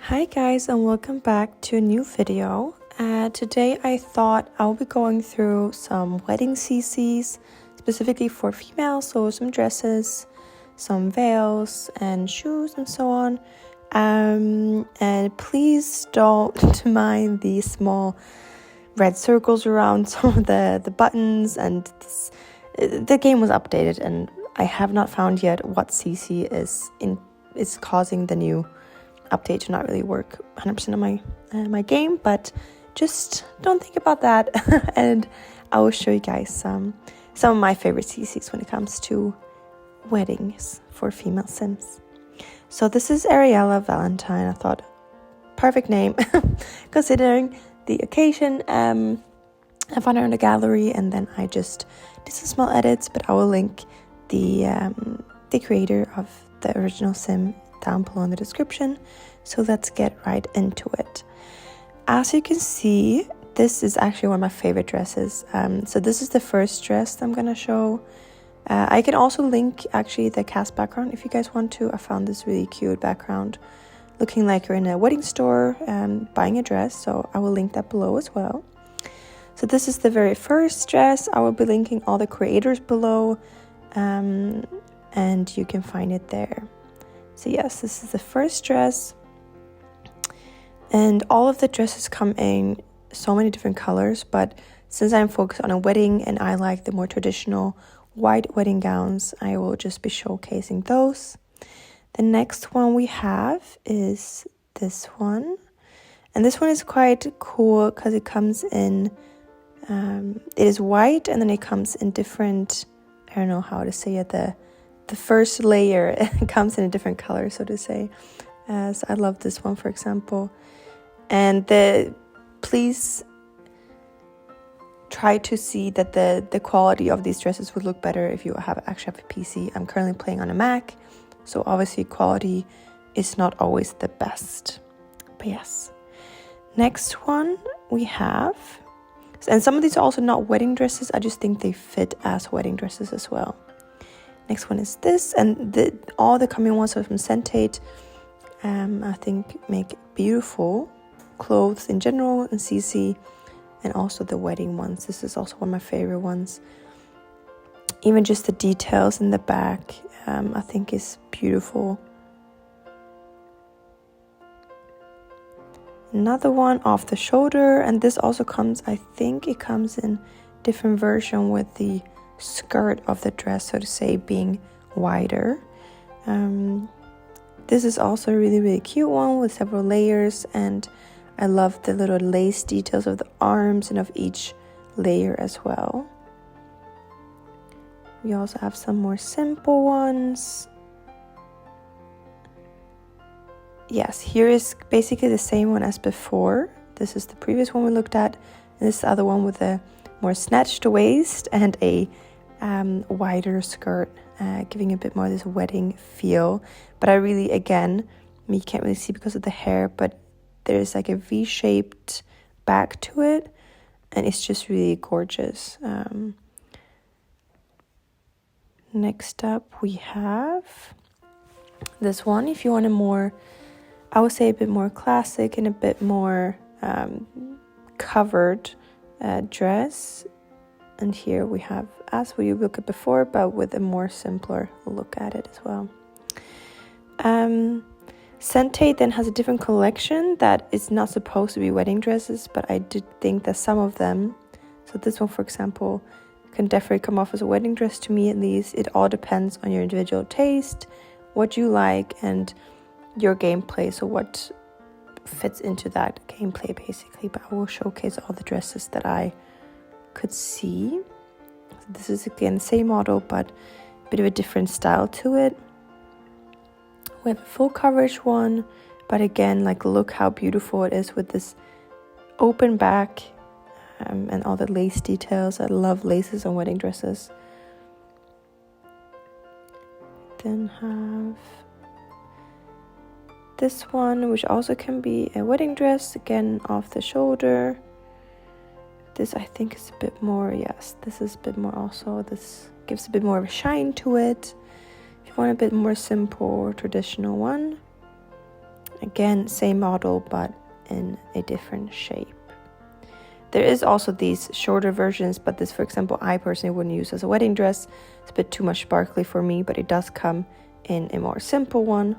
Hi guys, and welcome back to a new video. Today I thought I'll be going through some wedding CCs specifically for females, so some dresses, some veils and shoes and so on. And please don't mind the small red circles around some of the buttons, and the game was updated and I have not found yet what CC is causing the new update to not really work 100% on my game, but just don't think about that. And I will show you guys some of my favorite CCs when it comes to weddings for female sims. So this is Ariella Valentine. I thought perfect name considering the occasion. I found her in the gallery and then I just did some small edits, but I will link the creator of the original sim down below in the description. So let's get right into it. As you can see, this is actually one of my favorite dresses. So this is the first dress I'm gonna show. I can also link actually the cast background if you guys want to. I found this really cute background looking like you're in a wedding store buying a dress, so I will link that below as well. So this is the very first dress. I will be linking all the creators below, and you can find it there. So yes, this is the first dress, and all of the dresses come in so many different colors, but since I'm focused on a wedding and I like the more traditional white wedding gowns, I will just be showcasing those. The next one we have is this one, and this one is quite cool because it comes in, it is white and then it comes in different, I don't know how to say it, the first layer comes in a different color, so to say. So I love this one, for example. And please try to see that the quality of these dresses would look better if you actually have a PC. I'm currently playing on a Mac, so obviously quality is not always the best. But yes. Next one we have, and some of these are also not wedding dresses, I just think they fit as wedding dresses as well. Next one is this, and all the coming ones are from Sentate. I think make beautiful clothes in general and CC, and also the wedding ones. This is also one of my favorite ones. Even just the details in the back, I think is beautiful. Another one off the shoulder, and this also comes, I think it comes in different version with the skirt of the dress, so to say, being wider. This is also a really cute one with several layers, and I love the little lace details of the arms and of each layer as well. We also have some more simple ones. Yes, here is basically the same one as before. This is the previous one we looked at, and this is the other one with a more snatched waist and a wider skirt, giving a bit more of this wedding feel. But I really, again, you can't really see because of the hair, but there's like a V-shaped back to it, and it's just really gorgeous. Next up we have this one. If you want a more, I would say a bit more classic and a bit more covered dress. And here we have, as we looked at before, but with a more simpler look at it as well. Sentate then has a different collection that is not supposed to be wedding dresses, but I did think that some of them, so this one for example, can definitely come off as a wedding dress to me at least. It all depends on your individual taste, what you like, and your gameplay, so what fits into that gameplay basically. But I will showcase all the dresses that I could see. This is again the same model, but a bit of a different style to it. We have a full coverage one, but again, like, look how beautiful it is with this open back and all the lace details. I love laces on wedding dresses. Then have this one, which also can be a wedding dress, again off the shoulder. This I think is a bit more, yes, this is a bit more also, this gives a bit more of a shine to it. If you want a bit more simple or traditional one. Again, same model, but in a different shape. There is also these shorter versions, but this, for example, I personally wouldn't use as a wedding dress. It's a bit too much sparkly for me, but it does come in a more simple one.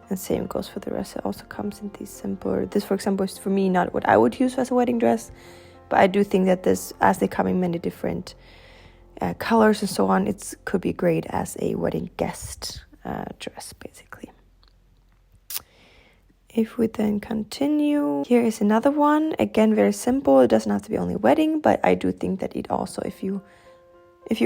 And same goes for the rest. It also comes in these simpler. This, for example, is for me not what I would use as a wedding dress, but I do think that this, as they come in many different colors and so on, it could be great as a wedding guest dress, basically. If we then continue, here is another one. Again, very simple. It doesn't have to be only wedding, but I do think that it also, if you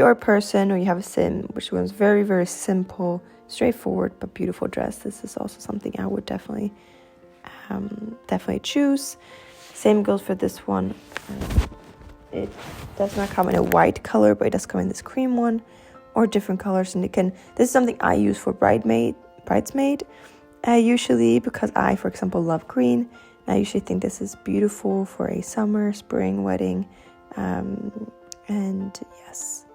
are a person or you have a sim, which was very, very simple, straightforward, but beautiful dress, this is also something I would definitely choose. Same goes for this one. It does not come in a white color, but it does come in this cream one or different colors. And this is something I use for bridesmaid. Usually because I, for example, love green. I usually think this is beautiful for a summer, spring wedding. And yes.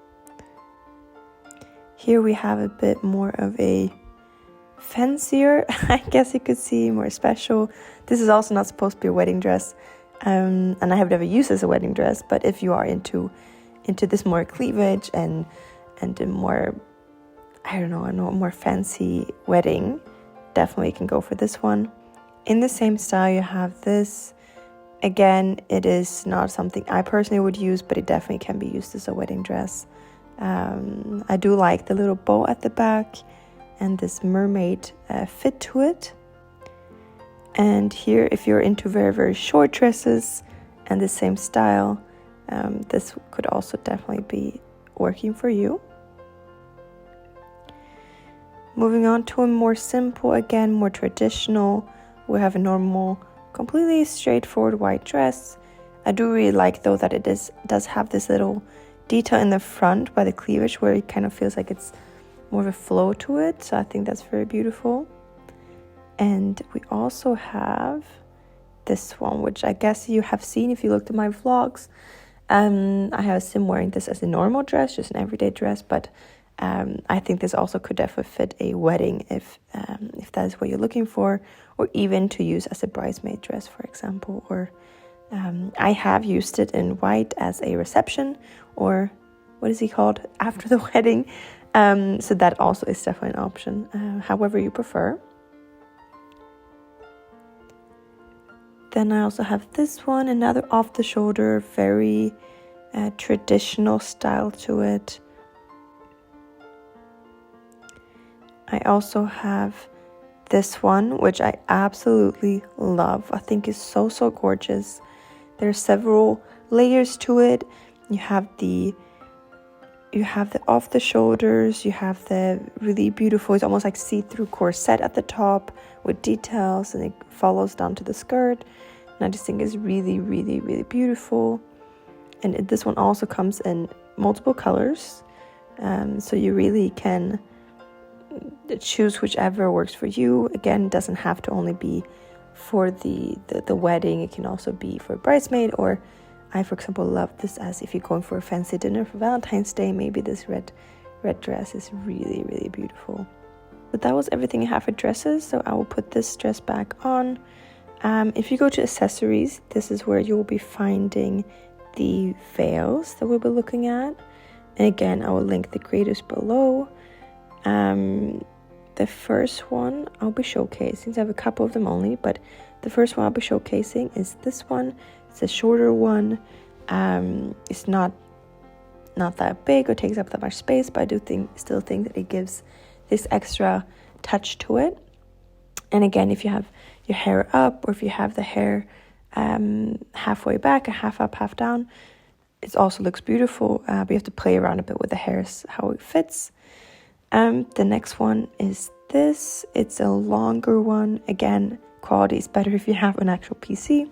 Here we have a bit more of a fancier, I guess you could see, more special. This is also not supposed to be a wedding dress. And I have never used this as a wedding dress, but if you are into this more cleavage and a more, I don't know, a more fancy wedding, definitely can go for this one. In the same style, you have this. Again, it is not something I personally would use, but it definitely can be used as a wedding dress. I do like the little bow at the back and this mermaid fit to it. And here, if you're into very, very short dresses and the same style, this could also definitely be working for you. Moving on to a more simple, again, more traditional. We have a normal, completely straightforward white dress. I do really like, though, that it does have this little detail in the front by the cleavage where it kind of feels like it's more of a flow to it. So I think that's very beautiful. And we also have this one, which I guess you have seen if you looked at my vlogs. I have a sim wearing this as a normal dress, just an everyday dress, but I think this also could definitely fit a wedding if that is what you're looking for, or even to use as a bridesmaid dress, for example. Or I have used it in white as a reception, or what is he called, after the wedding. So that also is definitely an option, however you prefer. Then I also have this one, another off the shoulder, very traditional style to it. I also have this one, which I absolutely love. I think is so gorgeous. There are several layers to it. You have the off the shoulders, you have the really beautiful, it's almost like see-through corset at the top with details, and it follows down to the skirt. And I just think it's really, really, really beautiful. And this one also comes in multiple colors, so you really can choose whichever works for you. Again, it doesn't have to only be for the wedding. It can also be for a bridesmaid, or I, for example, love this as if you're going for a fancy dinner for Valentine's Day. Maybe this red dress is really, really beautiful. But that was everything I have for dresses, so I will put this dress back on. If you go to accessories, this is where you will be finding the veils that we'll be looking at. And again, I will link the creators below. The first one I'll be showcasing, so I have a couple of them only, but the first one I'll be showcasing is this one. It's a shorter one. It's not that big or takes up that much space, but I do still think that it gives this extra touch to it. And again, if you have your hair up, or if you have the hair halfway back, half up, half down, it also looks beautiful, but you have to play around a bit with the hairs, how it fits. The next one is this. It's a longer one. Again, quality is better if you have an actual PC.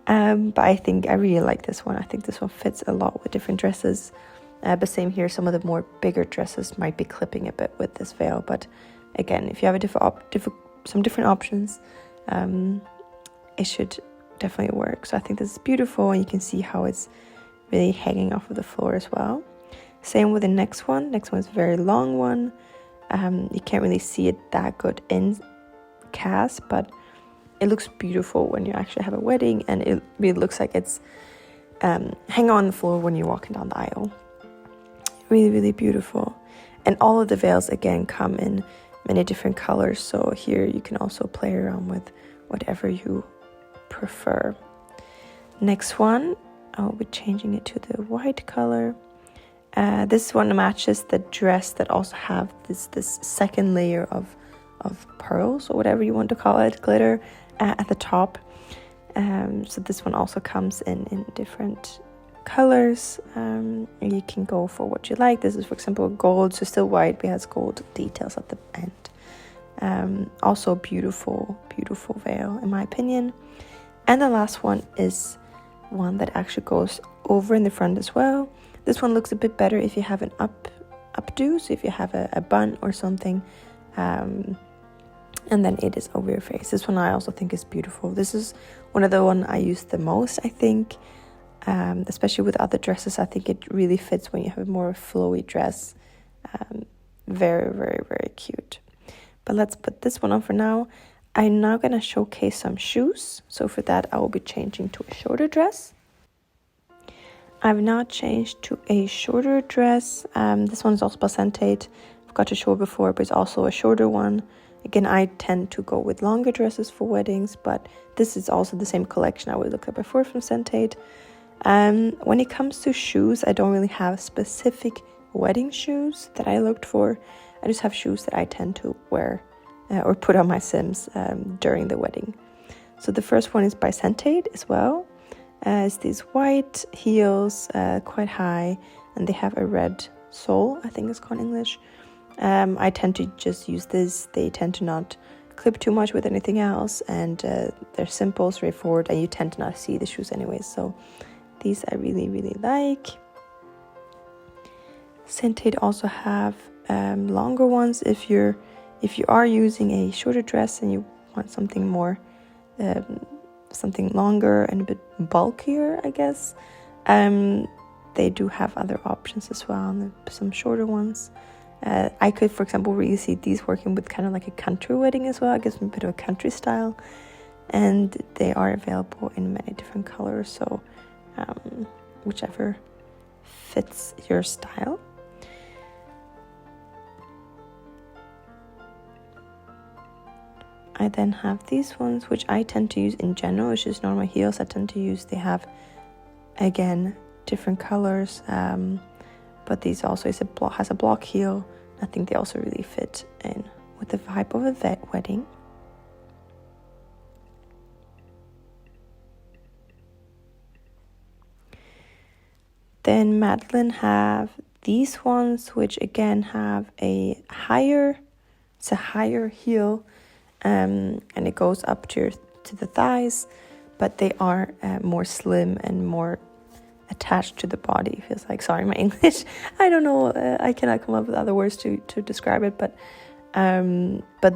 But I think I really like this one. I think this one fits a lot with different dresses. But same here, some of the more bigger dresses might be clipping a bit with this veil. But again, if you have some different options, it should definitely work. So I think this is beautiful, and you can see how it's really hanging off of the floor as well. Same with the next one. Next one is a very long one. You can't really see it that good in cast, but it looks beautiful when you actually have a wedding, and it really looks like it's hang on the floor when you're walking down the aisle. Really, really beautiful. And all of the veils again come in many different colors, so here you can also play around with whatever you prefer. Next one, I'll be changing it to the white color. This one matches the dress that also have this second layer of pearls, or whatever you want to call it, glitter at the top. So this one also comes in different colors. You can go for what you like. This is, for example, gold, so still white, but it has gold details at the end. Also beautiful veil in my opinion. And the last one is one that actually goes over in the front as well. This one looks a bit better if you have an updo, so if you have a bun or something, and then it is over your face. This one I also think is beautiful. This is one of the one I use the most, I think, especially with other dresses. I think it really fits when you have a more flowy dress. Very, very, very cute. But let's put this one on for now. I'm now going to showcase some shoes. So for that, I will be changing to a shorter dress. I've now changed to a shorter dress. This one is also placentate. I forgot to show it before, but it's also a shorter one. Again, I tend to go with longer dresses for weddings, but this is also the same collection I would look at before from Sentate. When it comes to shoes, I don't really have specific wedding shoes that I looked for. I just have shoes that I tend to wear or put on my Sims during the wedding. So the first one is by Sentate as well. It's these white heels, quite high, and they have a red sole, I think it's called in English. I tend to just use this. They tend to not clip too much with anything else, and they're simple, straightforward, and you tend to not see the shoes anyways. So these I really, really like. Sentate also have longer ones if you are using a shorter dress and you want something more, something longer and a bit bulkier, I guess. They do have other options as well, and some shorter ones. I could, for example, really see these working with kind of like a country wedding as well. It gives me a bit of a country style, and they are available in many different colors, so whichever fits your style. I then have these ones, which I tend to use in general. It's just normal heels I tend to use. They have, again, different colors, but these also has a block heel. I think they also really fit in with the vibe of a wedding. Then Madeline have these ones, which again have a higher heel, and it goes up to the thighs, but they are more slim and more attached to the body. It feels like, sorry, my English, I don't know, I cannot come up with other words to describe it, but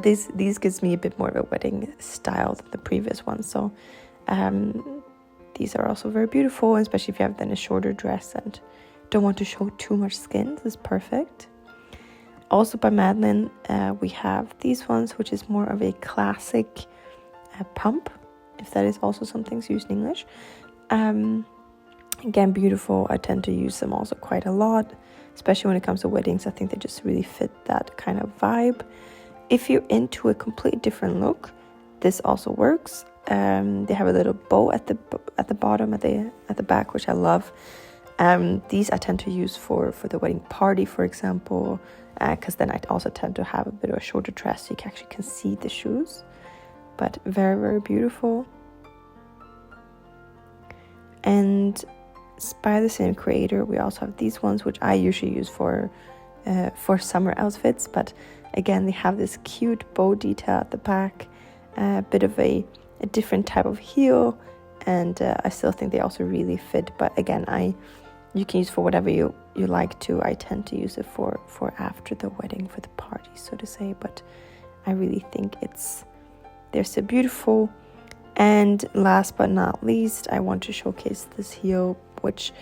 these gives me a bit more of a wedding style than the previous ones. So these are also very beautiful, especially if you have then a shorter dress and don't want to show too much skin. This is perfect. Also by Madeline, we have these ones, which is more of a classic pump, if that is also something used in English. Again, beautiful. I tend to use them also quite a lot, especially when it comes to weddings. I think they just really fit that kind of vibe. If you're into a completely different look, this also works. They have a little bow at the bottom, at the back, which I love. These I tend to use for the wedding party, for example, because then I also tend to have a bit of a shorter dress, so you actually can see the shoes. But very, very beautiful. And by the same creator, we also have these ones, which I usually use for summer outfits. But again, they have this cute bow detail at the back, a bit of a different type of heel, and I still think they also really fit. But again, you can use for whatever you like to. I tend to use it for after the wedding, for the party, so to say. But I really think they're so beautiful. And last but not least, I want to showcase this heel, which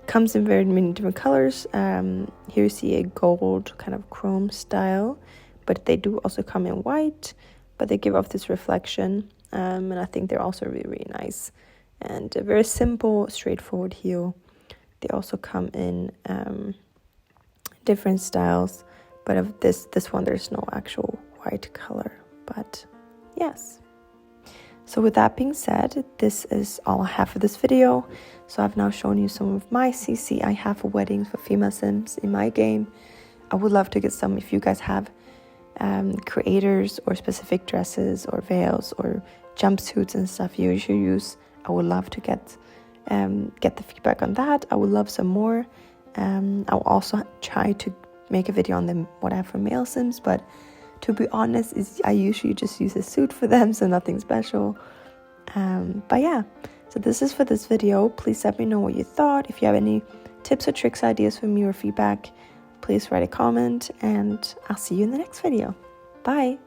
comes in very many different colors. Here you see a gold kind of chrome style, but they do also come in white, but they give off this reflection, and I think they're also really, really nice. And a very simple, straightforward heel. They also come in different styles, but of this one there's no actual white color. But yes. So with that being said, this is all I have for this video. So I've now shown you some of my CC I have for weddings for female sims in my game. I would love to get some if you guys have creators or specific dresses or veils or jumpsuits and stuff you usually use. I would love to get the feedback on that. I would love some more. I'll also try to make a video on them what I have for male sims, but to be honest, I usually just use a suit for them, so nothing special. But yeah, so this is for this video. Please let me know what you thought. If you have any tips or tricks, ideas for me or feedback, please write a comment, and I'll see you in the next video. Bye!